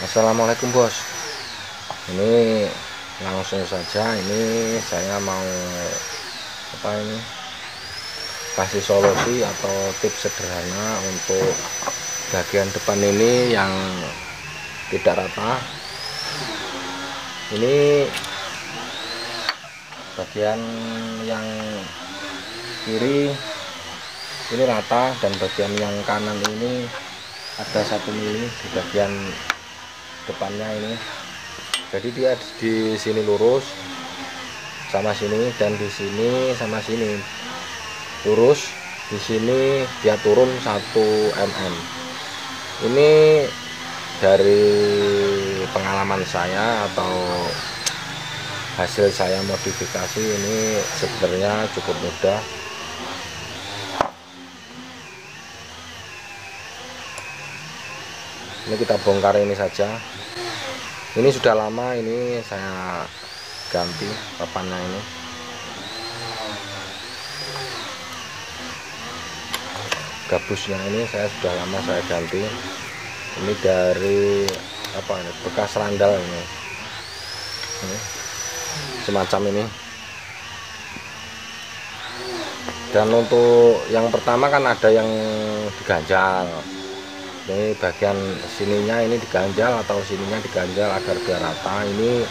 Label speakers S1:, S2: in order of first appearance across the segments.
S1: Assalamualaikum bos. Ini langsung saja, ini saya mau kasih solusi atau tips sederhana untuk bagian depan ini yang tidak rata. Ini bagian yang kiri ini rata, dan bagian yang kanan ini ada 1 mili di bagian depannya ini. Jadi dia di sini lurus sama sini, dan di sini sama sini lurus. Di sini dia turun 1 mm. Ini dari pengalaman saya atau hasil saya modifikasi, ini sebenarnya cukup mudah. Ini kita bongkar ini saja. Ini sudah lama ini saya ganti papannya ini. Gabusnya ini saya sudah lama saya ganti. Ini dari bekas randal ini semacam ini. Dan untuk yang pertama kan ada yang diganjal. Ini bagian sininya ini diganjal atau sininya diganjal agar biar rata. Ini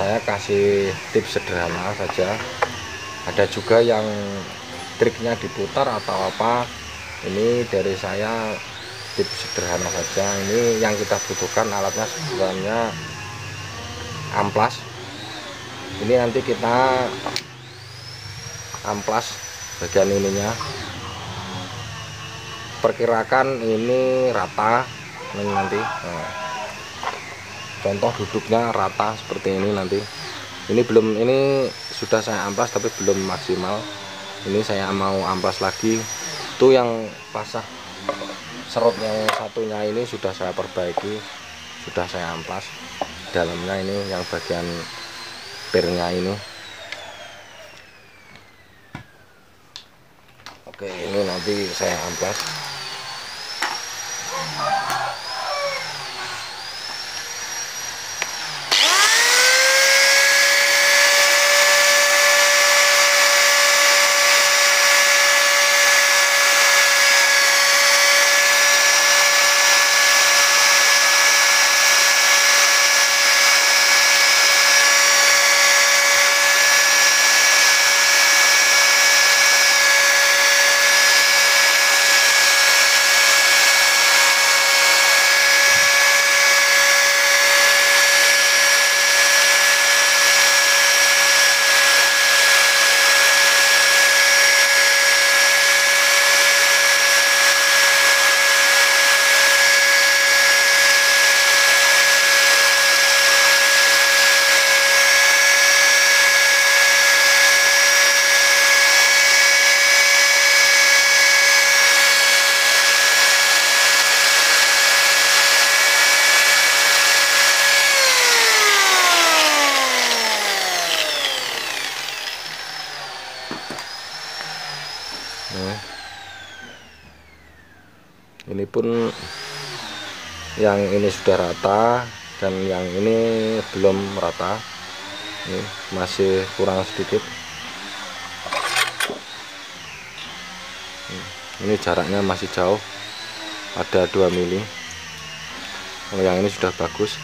S1: saya kasih tips sederhana saja. Ada juga yang triknya diputar atau apa. Ini dari saya tips sederhana saja. Ini yang kita butuhkan alatnya sebenarnya amplas. Ini nanti kita amplas bagian ininya. Perkirakan ini rata ini nanti. Contoh duduknya rata seperti ini nanti. Ini sudah saya amplas tapi belum maksimal. Ini saya mau amplas lagi. Itu yang pasang serut yang satunya ini sudah saya perbaiki, sudah saya amplas. Dalamnya ini yang bagian pirnya ini. Oke, ini nanti saya amplas. Ini pun yang ini sudah rata, dan yang ini belum rata. Ini masih kurang sedikit. Ini jaraknya masih jauh, ada 2 mili. Yang ini sudah bagus.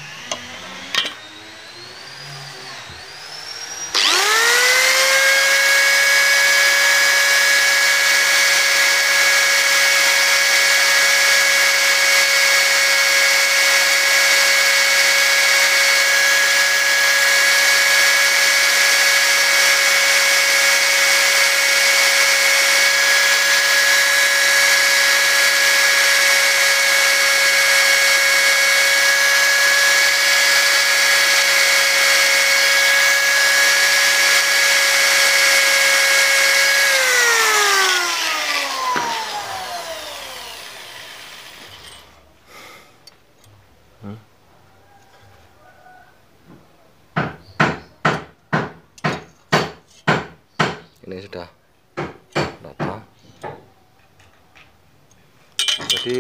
S1: Ini sudah rata. Jadi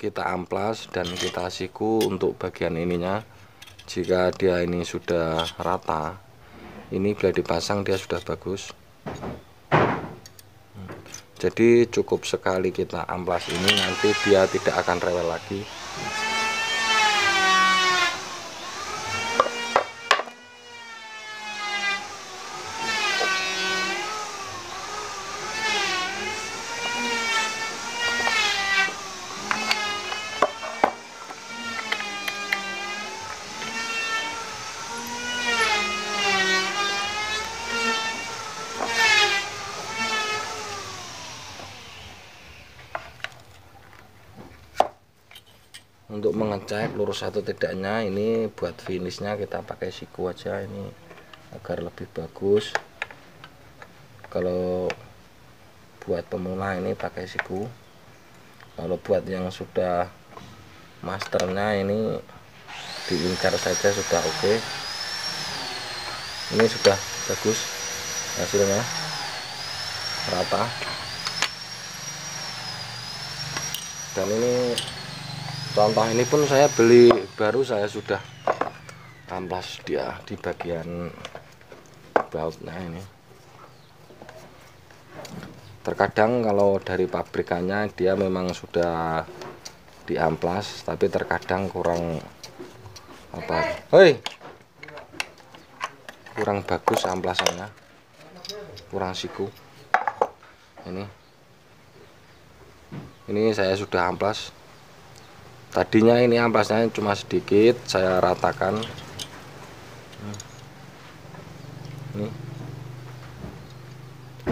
S1: kita amplas dan kita siku untuk bagian ininya. Jika dia ini sudah rata, ini bila dipasang dia sudah bagus. Jadi cukup sekali kita amplas ini, nanti dia tidak akan rewel lagi. Untuk mengecek lurus atau tidaknya, ini buat finishnya kita pakai siku aja ini agar lebih bagus. Kalau buat pemula ini pakai siku, kalau buat yang sudah masternya ini diincar saja sudah oke. Ini sudah bagus hasilnya, rata. Dan ini contoh ini pun saya beli baru, saya sudah amplas dia di bagian bautnya ini. Terkadang kalau dari pabrikannya dia memang sudah diamplas, tapi terkadang kurang kurang bagus amplasannya, kurang siku. Ini saya sudah amplas. Tadinya ini amplasnya cuma sedikit, saya ratakan. Ini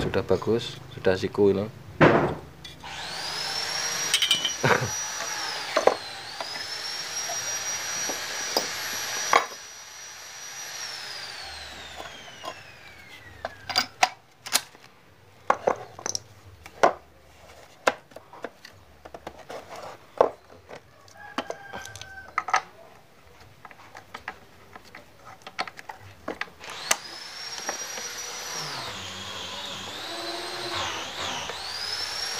S1: sudah bagus, sudah siku ini.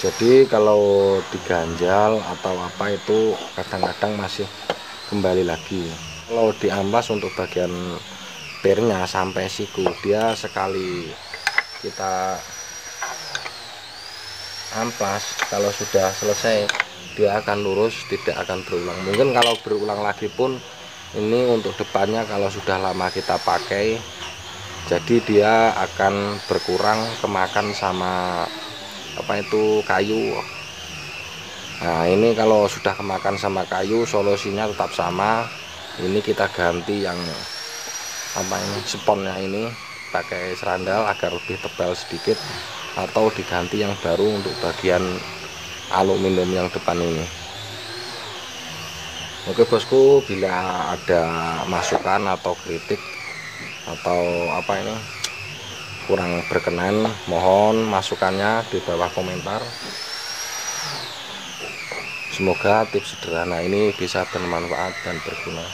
S1: Jadi kalau diganjal atau apa itu kadang-kadang masih kembali lagi. Kalau diamplas untuk bagian pirnya sampai siku, dia sekali kita amplas, kalau sudah selesai dia akan lurus, tidak akan berulang. Mungkin kalau berulang lagi pun ini untuk depannya kalau sudah lama kita pakai, jadi dia akan berkurang kemakan sama kayu. Nah, ini kalau sudah kemakan sama kayu, solusinya tetap sama. Ini kita ganti yang sponnya ini pakai serandal agar lebih tebal sedikit, atau diganti yang baru untuk bagian aluminium yang depan ini. Oke bosku, bila ada masukan atau kritik atau kurang berkenan, mohon masukannya di bawah komentar. Semoga tips sederhana ini bisa bermanfaat dan berguna.